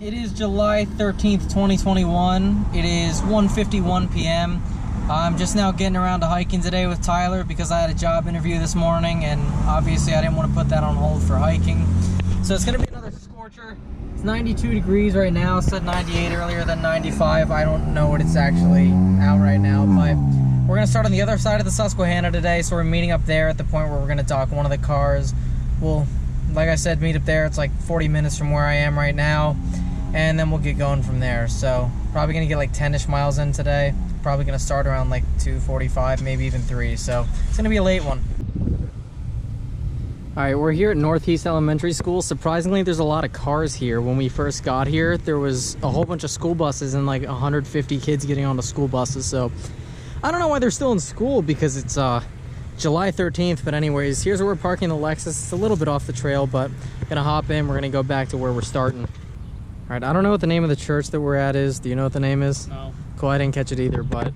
It is July 13th, 2021. It is 1:51 p.m. I'm just now getting around to hiking today with Tyler because I had a job interview this morning, and obviously I didn't want to put that on hold for hiking. So it's going to be another scorcher. It's 92 degrees right now. It said 98 earlier, than 95. I don't know what it's actually out right now, but we're going to start on the other side of the Susquehanna today, so we're meeting up there at the point where we're going to dock one of the cars. We'll, like I said, meet up there. It's like 40 minutes from where I am right now, and then we'll get going from there. So probably going to get like 10-ish miles in today. Probably going to start around like 2:45, maybe even 3, so it's going to be a late one. Alright, we're here at Northeast Elementary School. Surprisingly, there's a lot of cars here. When we first got here, there was a whole bunch of school buses and like 150 kids getting on the school buses, so I don't know why they're still in school because it's July 13th, but anyways, here's where we're parking the Lexus. It's a little bit off the trail, but gonna hop in. We're gonna go back to where we're starting. Alright, I don't know what the name of the church that we're at is. Do you know what the name is? No. Cool, I didn't catch it either, but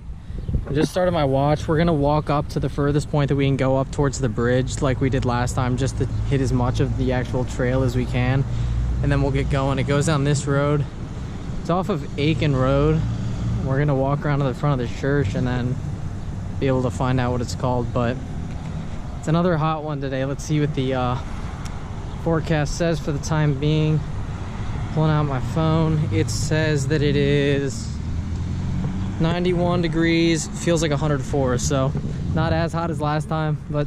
I just started my watch. We're gonna walk up to the furthest point that we can go up towards the bridge like we did last time, just to hit as much of the actual trail as we can, and then we'll get going. It goes down this road. It's off of Aiken Road. We're gonna walk around to the front of the church and then be able to find out what it's called, but it's another hot one today. Let's see what the forecast says for the time being. Pulling out my phone, it says that it is 91 degrees, feels like 104, so not as hot as last time, but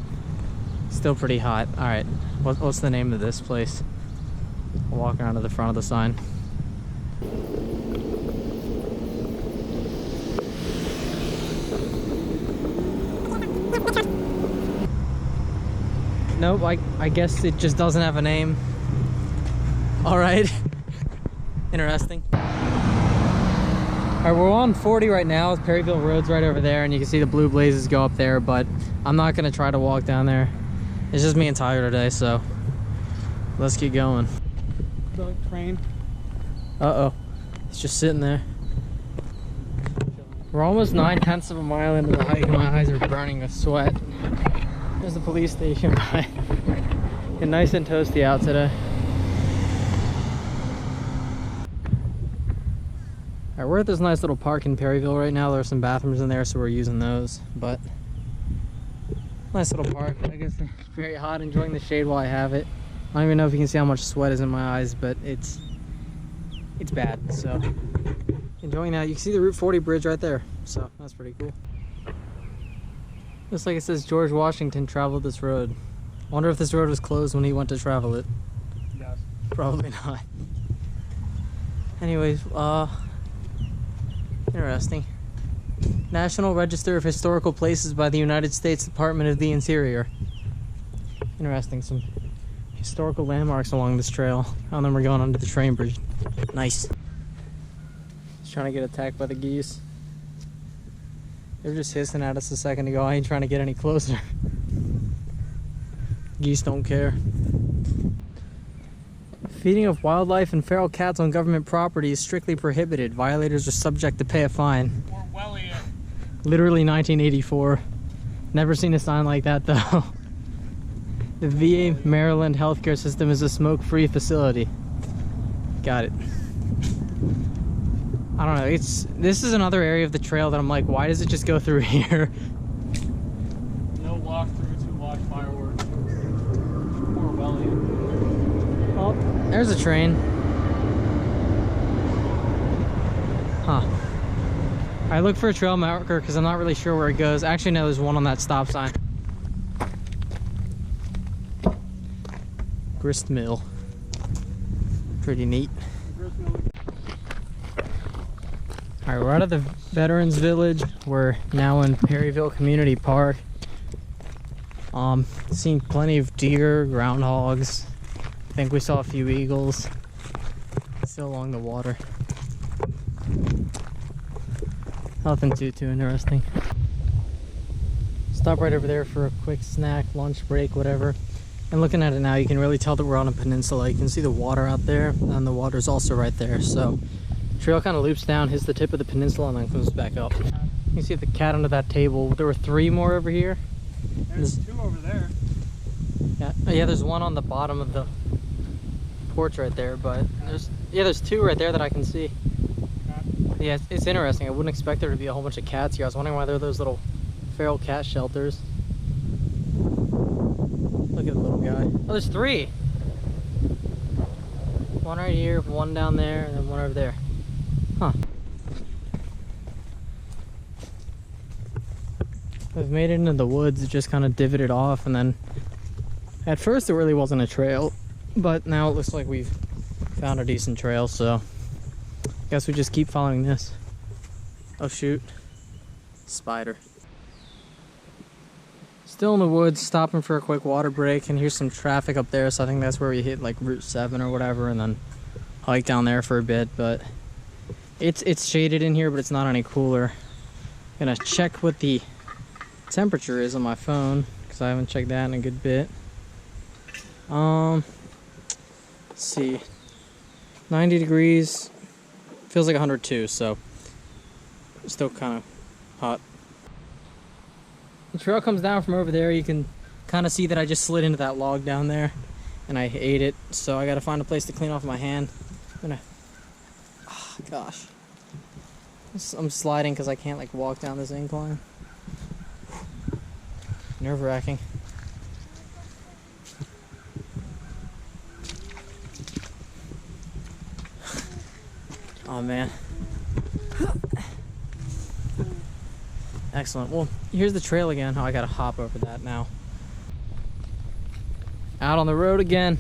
still pretty hot. All right, what's the name of this place? We'll walk around to the front of the sign. Nope, I guess it just doesn't have a name. All right. Interesting. All right, we're on 40 right now. Perryville Road's right over there, and you can see the blue blazes go up there, but I'm not gonna try to walk down there. It's just me and Tyler today, so let's get going. The train. Uh-oh, it's just sitting there. We're almost 9/10 of a mile into the hike, and my eyes are burning with sweat. There's the police station, but it's nice and toasty out today. Alright, we're at this nice little park in Perryville right now. There's some bathrooms in there, so we're using those, but nice little park. I guess it's very hot, enjoying the shade while I have it. I don't even know if you can see how much sweat is in my eyes, but it's bad, so enjoying that. You can see the Route 40 bridge right there, so that's pretty cool. Looks like it says George Washington traveled this road. I wonder if this road was closed when he went to travel it. Yes. Probably not. Anyways, interesting. National Register of Historical Places by the United States Department of the Interior. Interesting, some historical landmarks along this trail. And then we're going under the train bridge. Nice. Just trying to get attacked by the geese. They were just hissing at us a second ago. I ain't trying to get any closer. Geese don't care. Feeding of wildlife and feral cats on government property is strictly prohibited. Violators are subject to pay a fine. Literally 1984. Never seen a sign like that though. The VA Maryland healthcare system is a smoke-free facility. Got it. I don't know, this is another area of the trail that I'm like, why does it just go through here? No walk through to watch fireworks. Orwellian. Oh, there's a train. Huh. I look for a trail marker because I'm not really sure where it goes. Actually, no, there's one on that stop sign. Grist Mill. Pretty neat. Alright, we're out of the Veterans Village. We're now in Perryville Community Park. Seeing plenty of deer, groundhogs. I think we saw a few eagles. Still along the water. Nothing too interesting. Stop right over there for a quick snack, lunch break, whatever. And looking at it now, you can really tell that we're on a peninsula. You can see the water out there, and the water's also right there. So trail kind of loops down, hits the tip of the peninsula, and then comes back up. You can see the cat under that table. There were 3 more over here. There's 2 over there. Yeah, there's one on the bottom of the porch right there, but Yeah, there's two right there that I can see. Cat. Yeah, it's interesting. I wouldn't expect there to be a whole bunch of cats here. I was wondering why there are those little feral cat shelters. Look at the little guy. Oh, there's three. One right here, one down there, and then one over there. Huh. We've made it into the woods. It just kind of divoted off, and then at first it really wasn't a trail, but now it looks like we've found a decent trail, so I guess we just keep following this. Oh shoot. Spider. Still in the woods, stopping for a quick water break, and here's some traffic up there, so I think that's where we hit like Route 7 or whatever, and then hike down there for a bit. But it's shaded in here, but it's not any cooler. Gonna check what the temperature is on my phone, because I haven't checked that in a good bit. Let's see, 90 degrees, feels like 102, so still kind of hot. The trail comes down from over there. You can kind of see that I just slid into that log down there and I ate it, so I gotta find a place to clean off my hand. I'm gonna, oh, gosh, I'm sliding because I can't like walk down this incline. Nerve-wracking. Oh man. Excellent. Well, here's the trail again. Oh, I gotta hop over that now. Out on the road again.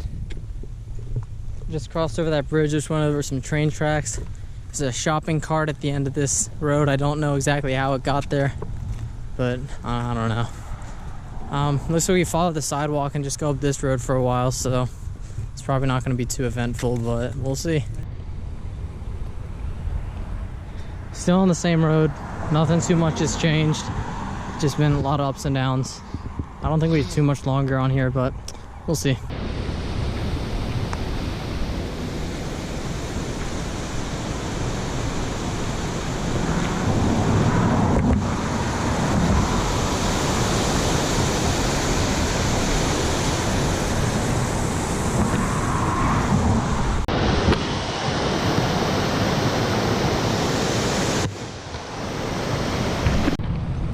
Just crossed over that bridge. Just went over some train tracks. There's a shopping cart at the end of this road. I don't know exactly how it got there, but I don't know. Looks like we followed the sidewalk and just go up this road for a while, so it's probably not going to be too eventful, but we'll see. Still on the same road. Nothing too much has changed. Just been a lot of ups and downs. I don't think we have too much longer on here, but we'll see.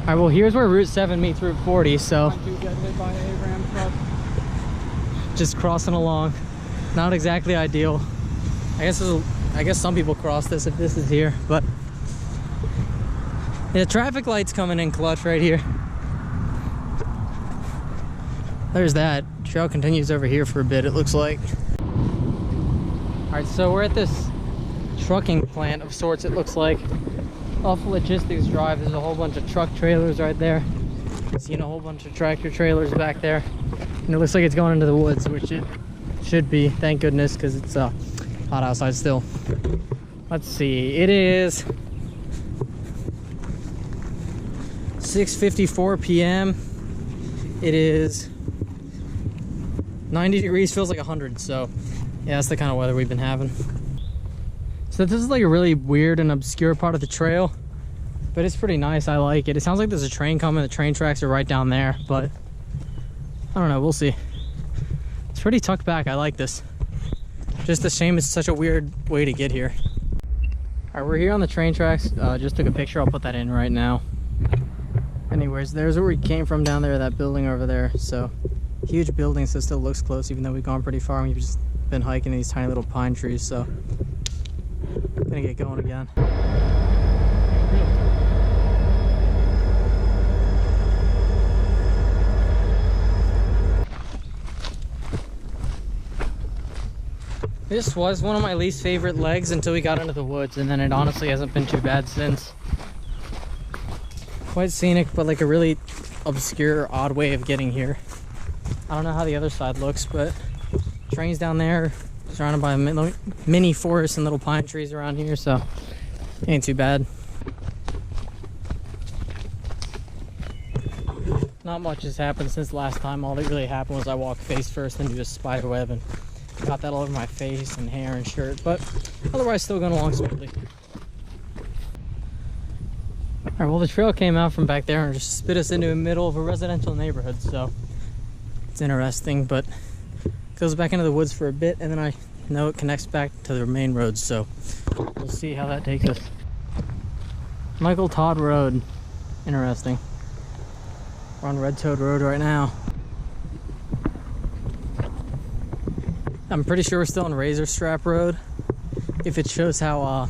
All right, well, here's where Route 7 meets Route 40, so Did you get hit by a Ram truck? just crossing along. Not exactly ideal. I guess some people cross this if this is here, but yeah, traffic lights coming in clutch right here. There's that. Trail continues over here for a bit, it looks like. All right, so we're at this trucking plant of sorts, it looks like. Off Logistics Drive, there's a whole bunch of truck trailers right there. Seeing a whole bunch of tractor trailers back there. And it looks like it's going into the woods, which it should be, thank goodness, because it's hot outside still. Let's see, it is 6:54 p.m. It is 90 degrees, feels like 100, so yeah, that's the kind of weather we've been having. So this is like a really weird and obscure part of the trail, but it's pretty nice. I like it. It sounds like there's a train coming. The train tracks are right down there, but I don't know. We'll see. It's pretty tucked back. I like this. Just a shame it's such a weird way to get here. All right, we're here on the train tracks. Just took a picture. I'll put that in right now. Anyways, there's where we came from down there, that building over there. So huge building, so it still looks close, even though we've gone pretty far. We've just been hiking these tiny little pine trees, so gonna get going again. This was one of my least favorite legs until we got into the woods, and then it honestly hasn't been too bad since. Quite scenic, but like a really obscure, odd way of getting here. I don't know how the other side looks, but trains down there, surrounded by a mini forest and little pine trees around here, so ain't too bad. Not much has happened since last time. All that really happened was I walked face first into a spider web and got that all over my face and hair and shirt, but otherwise still going along smoothly. All right, well, the trail came out from back there and just spit us into the middle of a residential neighborhood, so it's interesting, but goes back into the woods for a bit, and then I No, it connects back to the main road, so we'll see how that takes us. Michael Todd Road. Interesting. We're on Red Toad Road right now. I'm pretty sure we're still on Razor Strap Road. If it shows how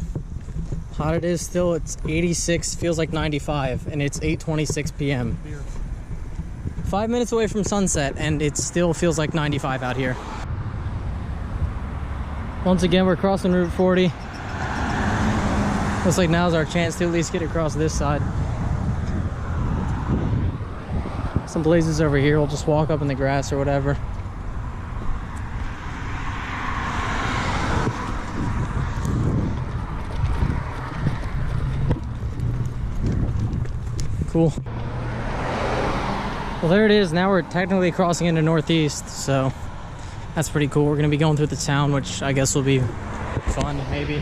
hot it is still, it's 86, feels like 95, and it's 8:26 p.m. 5 minutes away from sunset, and it still feels like 95 out here. Once again, we're crossing Route 40. Looks like now's our chance to at least get across this side. Some places over here, we'll just walk up in the grass or whatever. Cool. Well, there it is. Now we're technically crossing into Northeast, so that's pretty cool. We're going to be going through the town, which I guess will be fun, maybe.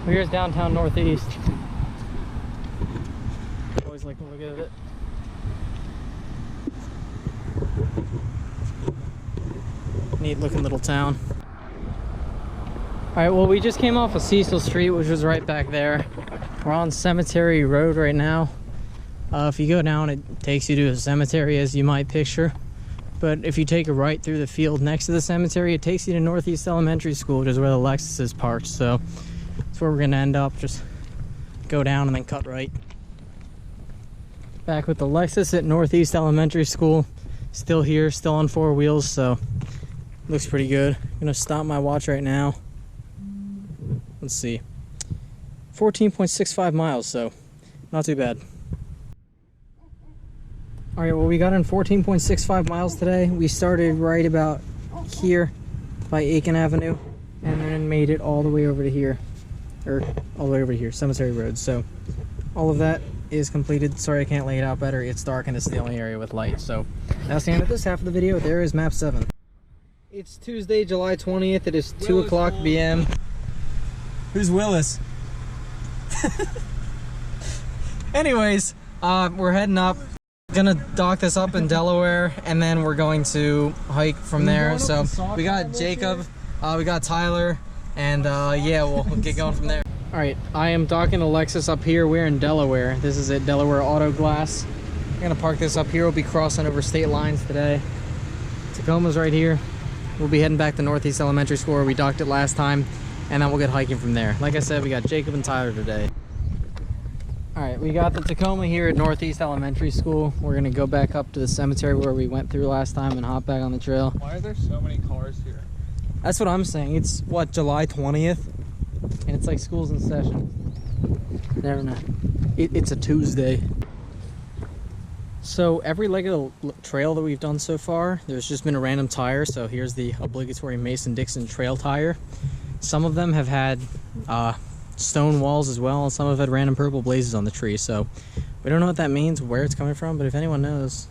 Here's downtown Northeast. Always like to look at it. Neat looking little town. Alright, well, we just came off of Cecil Street, which was right back there. We're on Cemetery Road right now. If you go down, it takes you to a cemetery, as you might picture. But if you take a right through the field next to the cemetery, it takes you to Northeast Elementary School, which is where the Lexus is parked. So that's where we're going to end up. Just go down and then cut right. Back with the Lexus at Northeast Elementary School. Still here, still on 4 wheels, so looks pretty good. I'm going to stop my watch right now. Let's see. 14.65 miles, so not too bad. Alright, well, we got in 14.65 miles today. We started right about here by Aiken Avenue and then made it all the way over to here. Or all the way over here, Cemetery Road. So all of that is completed. Sorry I can't lay it out better. It's dark and it's the only area with light. So that's the end of this half of the video. There is map 7. It's Tuesday, July 20th. It is 2 o'clock p.m. Who's Willis? Anyways, we're heading up. Gonna dock this up in Delaware, and then we're going to hike from there. So we got Jacob, we got Tyler, and yeah, we'll get going from there. All right, I am docking the Lexus up here. We're in Delaware. This is at Delaware Auto Glass. I'm gonna park this up here. We'll be crossing over state lines today. Tacoma's right here. We'll be heading back to Northeast Elementary School where we docked it last time, and then we'll get hiking from there. Like I said, we got Jacob and Tyler today. Alright, we got the Tacoma here at Northeast Elementary School. We're going to go back up to the cemetery where we went through last time and hop back on the trail. Why are there so many cars here? That's what I'm saying. It's, what, July 20th? And it's like school's in session. Never know. It's a Tuesday. So every leg of the trail that we've done so far, there's just been a random tire. So here's the obligatory Mason-Dixon trail tire. Some of them have had stone walls as well, and some have had random purple blazes on the tree, so we don't know what that means, where it's coming from, but if anyone knows,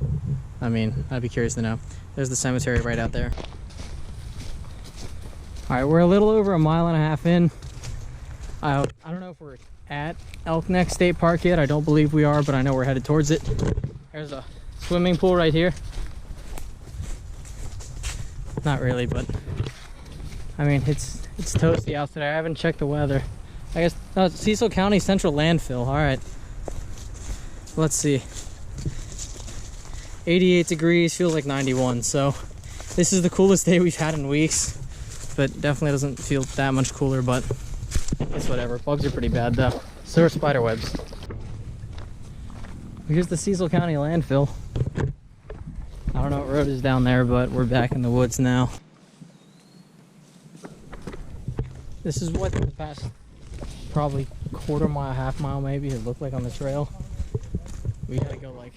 I mean, I'd be curious to know. There's the cemetery right out there. Alright, we're a little over a mile and a half in. I don't know if we're at Elkton State Park yet. I don't believe we are, but I know we're headed towards it. There's a swimming pool right here. Not really, but I mean, it's toasty out today. I haven't checked the weather. I guess, no, it's Cecil County Central Landfill. All right. Let's see. 88 degrees, feels like 91. So this is the coolest day we've had in weeks, but definitely doesn't feel that much cooler, but it's whatever. Bugs are pretty bad though. So are spider webs. Here's the Cecil County Landfill. I don't know what road is down there, but we're back in the woods now. This is what the past probably quarter mile, half mile maybe, it looked like on the trail. We gotta go like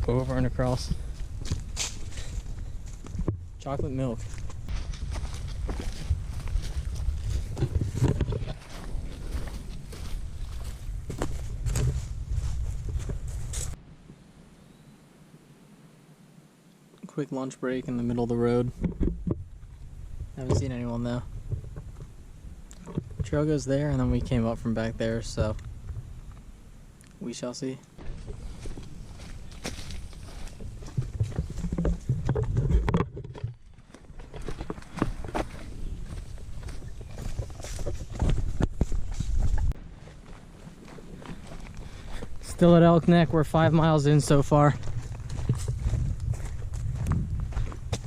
over and across. Chocolate milk. Quick lunch break in the middle of the road. Haven't seen anyone though. Trail goes there, and then we came up from back there, so we shall see. Still at Elk Neck. We're 5 miles in so far.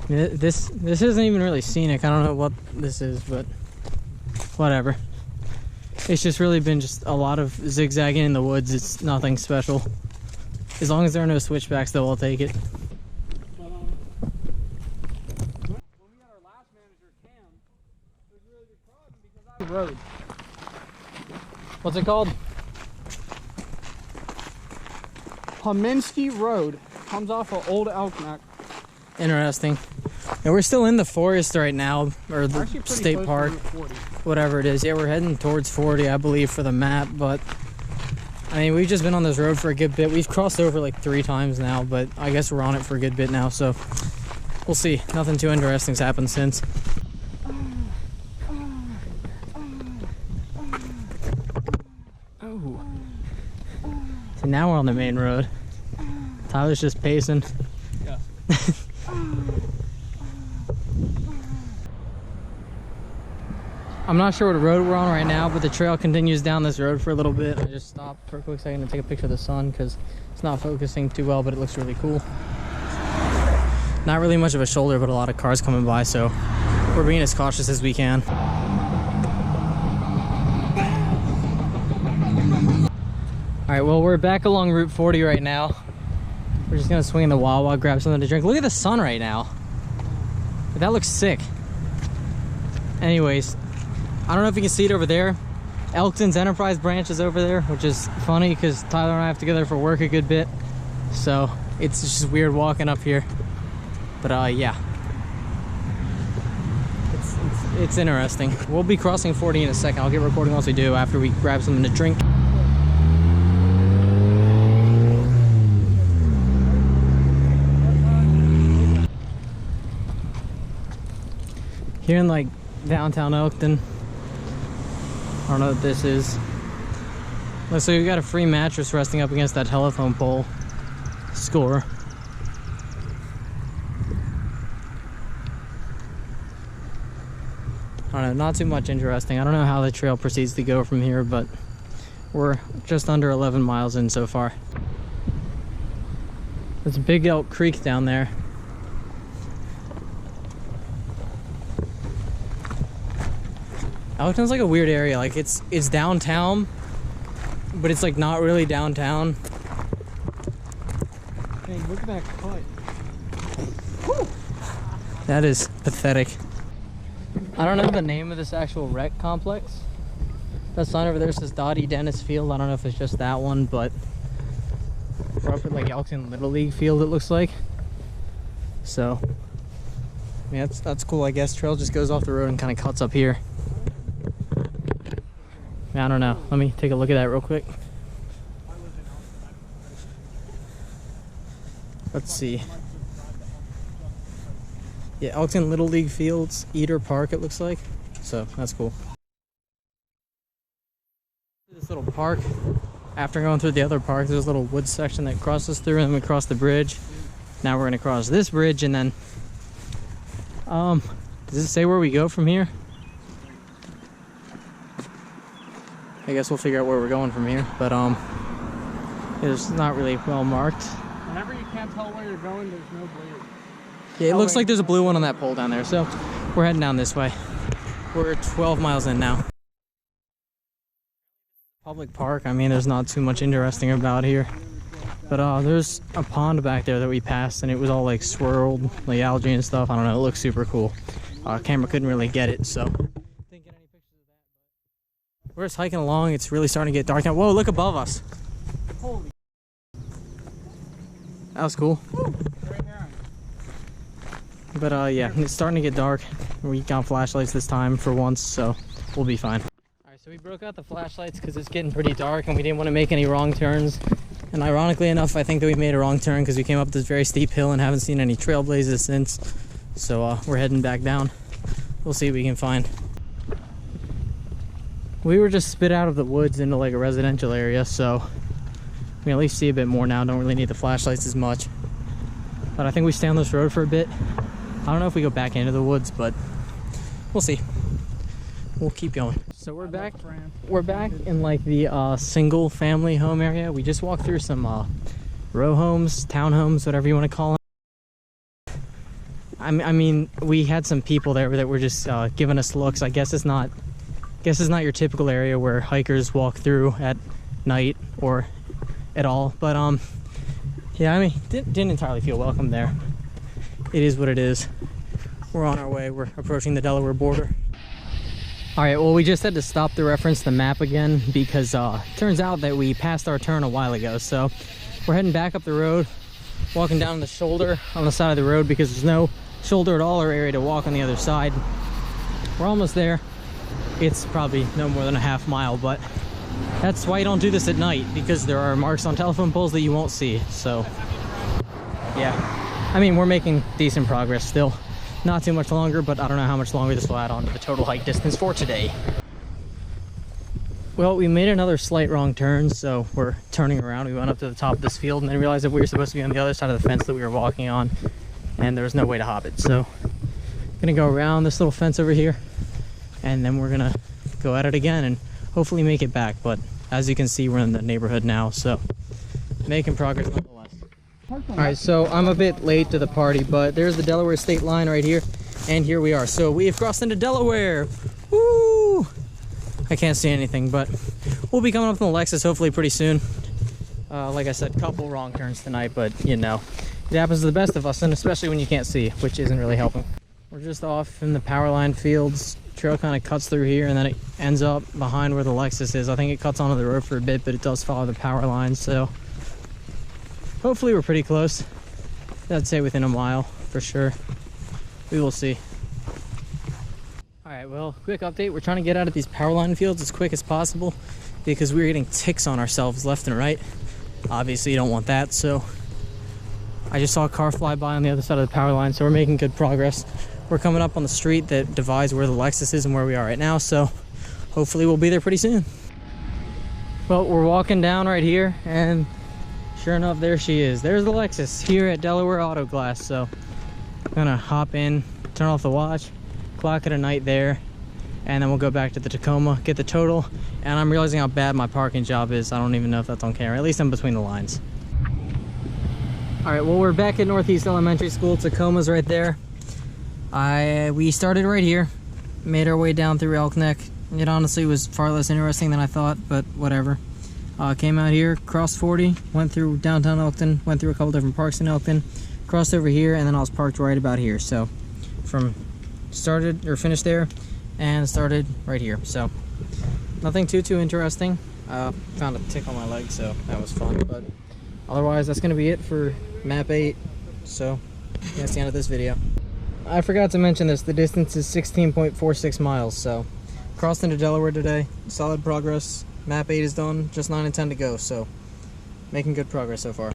This isn't even really scenic. I don't know what this is, but whatever. It's just really been just a lot of zigzagging in the woods. It's nothing special. As long as there are no switchbacks, though, I'll take it. But, when we had our last manager, Cam, it was a really big problem because I Road. What's it called? Pominski Road comes off of Old Elk Neck. Interesting. And we're still in the forest right now, or the state park, whatever it is. Yeah, we're heading towards 40, I believe, for the map, but I mean, we've just been on this road for a good bit. We've crossed over like 3 times now, but I guess we're on it for a good bit now, so we'll see. Nothing too interesting's happened since. Oh. So now we're on the main road. Tyler's just pacing. Yeah. I'm not sure what road we're on right now, but the trail continues down this road for a little bit. I just stopped for a quick second to take a picture of the sun because it's not focusing too well, but it looks really cool. Not really much of a shoulder, but a lot of cars coming by, so we're being as cautious as we can. Alright, well, we're back along Route 40 right now. We're just gonna swing in the Wawa, grab something to drink. Look at the sun right now. That looks sick. Anyways, I don't know if you can see it over there. Elkton's Enterprise branch is over there, which is funny because Tyler and I have to go there for work a good bit. So it's just weird walking up here. But yeah. It's interesting. We'll be crossing 40 in a second. I'll get recording once we do, after we grab something to drink. Here in like downtown Elkton. I don't know what this is. Looks like we've got a free mattress resting up against that telephone pole. Score. I don't know, not too much interesting. I don't know how the trail proceeds to go from here, but we're just under 11 miles in so far. There's a Big Elk Creek down there. Elkton's like a weird area. Like it's downtown, but it's like not really downtown. Hey, look at that cut. Whew. That is pathetic. I don't know the name of this actual rec complex. That sign over there says Dottie Dennis Field. I don't know if it's just that one, but we're up at like Elkton Little League Field, it looks like. So, yeah, that's cool, I guess. Trail just goes off the road and kind of cuts up here. I don't know. Let me take a look at that real quick. Let's see. Yeah, Elkton Little League Fields, Eater Park, it looks like. So that's cool. This little park. After going through the other park, there's a little wood section that crosses through, and then we cross the bridge. Now we're gonna cross this bridge, and then does it say where we go from here? I guess we'll figure out where we're going from here, but it's not really well marked. Whenever you can't tell where you're going, there's no blue. Yeah, it looks like there's a blue one on that pole down there, so we're heading down this way. We're 12 miles in now. Public park, I mean, there's not too much interesting about here, but there's a pond back there that we passed, and it was all like swirled, like algae and stuff. I don't know, it looks super cool. Camera couldn't really get it, so we're just hiking along. It's really starting to get dark now. Whoa, look above us. Holy. That was cool. Right here. But yeah, it's starting to get dark. We got flashlights this time for once, so we'll be fine. Alright, so we broke out the flashlights because it's getting pretty dark and we didn't want to make any wrong turns. And ironically enough, I think that we made a wrong turn because we came up this very steep hill and haven't seen any trailblazers since. So we're heading back down. We'll see what we can find. We were just spit out of the woods into like a residential area, so we can at least see a bit more now. Don't really need the flashlights as much. But I think we stay on this road for a bit. I don't know if we go back into the woods, but we'll see. we'll keep going. So we're back. We're back in like the single family home area. We just walked through some row homes, townhomes, whatever you want to call them. I mean, we had some people there that were just giving us looks. I guess it's not your typical area where hikers walk through at night or at all. But yeah, I mean, didn't entirely feel welcome there. It is what it is. We're on our way. We're approaching the Delaware border. All right, well, we just had to stop to reference the map again because turns out that we passed our turn a while ago. So we're heading back up the road, walking down the shoulder on the side of the road because there's no shoulder at all or area to walk on the other side. We're almost there. It's probably no more than a half mile, but that's why you don't do this at night, because there are marks on telephone poles that you won't see. So yeah, I mean, we're making decent progress still. Not too much longer, but I don't know how much longer this will add on to the total hike distance for today. Well, we made another slight wrong turn, so we're turning around. We went up to the top of this field and then realized that we were supposed to be on the other side of the fence that we were walking on, and there was no way to hop it. So I'm gonna go around this little fence over here, and then we're gonna go at it again and hopefully make it back. But as you can see, we're in the neighborhood now, so making progress nonetheless. Alright, so I'm a bit late to the party, but there's the Delaware state line right here, and here we are. So we have crossed into Delaware. Woo! I can't see anything, but we'll be coming up from the Lexus hopefully pretty soon. Like I said, couple wrong turns tonight, but you know, it happens to the best of us, and especially when you can't see, which isn't really helping. We're just off in the power line fields. Trail kind of cuts through here, and then it ends up behind where the Lexus is. I think it cuts onto the road for a bit, but it does follow the power line, so hopefully we're pretty close. I'd say within a mile for sure. We will see. Alright, well, quick update. We're trying to get out of these power line fields as quick as possible because we're getting ticks on ourselves left and right. Obviously you don't want that, so I just saw a car fly by on the other side of the power line, so we're making good progress. We're coming up on the street that divides where the Lexus is and where we are right now, so hopefully we'll be there pretty soon. Well, we're walking down right here, and sure enough, there she is. There's the Lexus here at Delaware Auto Glass. So I'm gonna hop in, turn off the watch, clock it a night there, and then we'll go back to the Tacoma, get the total. And I'm realizing how bad my parking job is. I don't even know if that's on camera. At least I'm between the lines. All right, well, we're back at Northeast Elementary School. Tacoma's right there. We started right here, made our way down through Elk Neck. It honestly was far less interesting than I thought, but whatever. Came out here, crossed 40, went through downtown Elkton, went through a couple different parks in Elkton, crossed over here, and then I was parked right about here. So from started or finished there and started right here. So nothing too interesting. Found a tick on my leg, so that was fun. But otherwise, that's gonna be it for map 8. So that's the end of this video. I forgot to mention this. The distance is 16.46 miles. So crossed into Delaware today. Solid progress. Map 8 is done, just 9 and 10 to go, so making good progress so far.